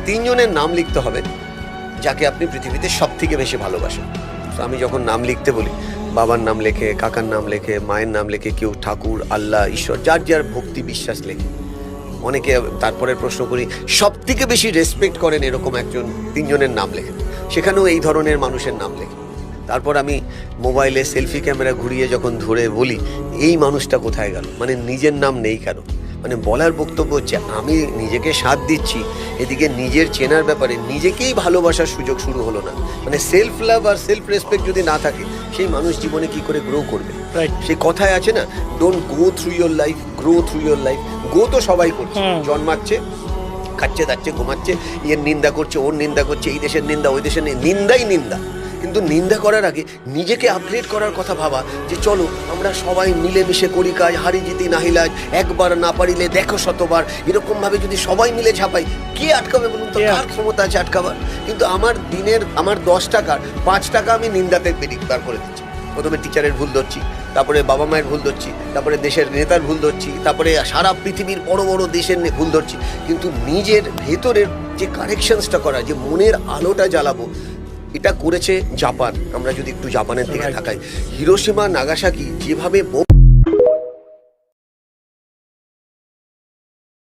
তিনজনের নাম লিখতে হবে যাকে আপনি পৃথিবীতে সব থেকে বেশি ভালোবাসেন। তো আমি যখন নাম লিখতে বলি, বাবার নাম লেখে, কাকার নাম লেখে, মায়ের নাম লেখে, কেউ ঠাকুর, আল্লাহ, ঈশ্বর, যার যার ভক্তি বিশ্বাস লেখে। অনেকে তারপরে প্রশ্ন করি সব থেকে বেশি রেসপেক্ট করেন এরকম একজন তিনজনের নাম লেখেন, সেখানেও এই ধরনের মানুষের নাম লেখে। তারপর আমি মোবাইলে সেলফি ক্যামেরা ঘুরিয়ে যখন ধরে বলি এই মানুষটা কোথায় গেল, মানে নিজের নাম নেই কেন, মানে বলার বক্তব্য হচ্ছে আমি নিজেকে সাথ দিচ্ছি, এদিকে নিজের চেনার ব্যাপারে নিজেকেই ভালোবাসার সুযোগ শুরু হলো না। মানে সেলফ লাভ আর সেলফ রেসপেক্ট যদি না থাকে সেই মানুষ জীবনে কি করে গ্রো করবে? সেই কথায় আছে না, don't go through your life, grow through your life. গো তো সবাই করছে, জন্মাচ্ছে, খাচ্ছে দাচ্ছে ঘুমাচ্ছে, এর নিন্দা করছে, ওর নিন্দা করছে, এই দেশের নিন্দা, ওই দেশের নিন্দাই নিন্দা। কিন্তু নিন্দা করার আগে নিজেকে আপগ্রেড করার কথা ভাবা, যে চলো আমরা সবাই মিলেমিশে করি কাজ, হারি জিতি নাহিলাজ, একবার না পারিলে দেখো শতবার, এরকম ভাবে যদি সবাই মিলে ঝাঁপাই, কে আটকাবে বলুন তো? কার ক্ষমতা আছে আটকাবার? কিন্তু আমার 10 টাকার 5 টাকা আমি নিন্দাতে বার করে দিচ্ছি। প্রথমে টিচারের ভুল ধরছি, তারপরে বাবা মায়ের ভুল ধরছি, তারপরে দেশের নেতার ভুল ধরছি, তারপরে সারা পৃথিবীর বড় বড় দেশের ভুল ধরছি। কিন্তু নিজের ভেতরের যে কারেকশনসটা করা, যে মনের আলোটা জ্বালাবো, এটা করেছে জাপান। আমরা যদি একটু জাপানের দিকে তাকাই, হিরোশিমা নাগাসাকি যেভাবে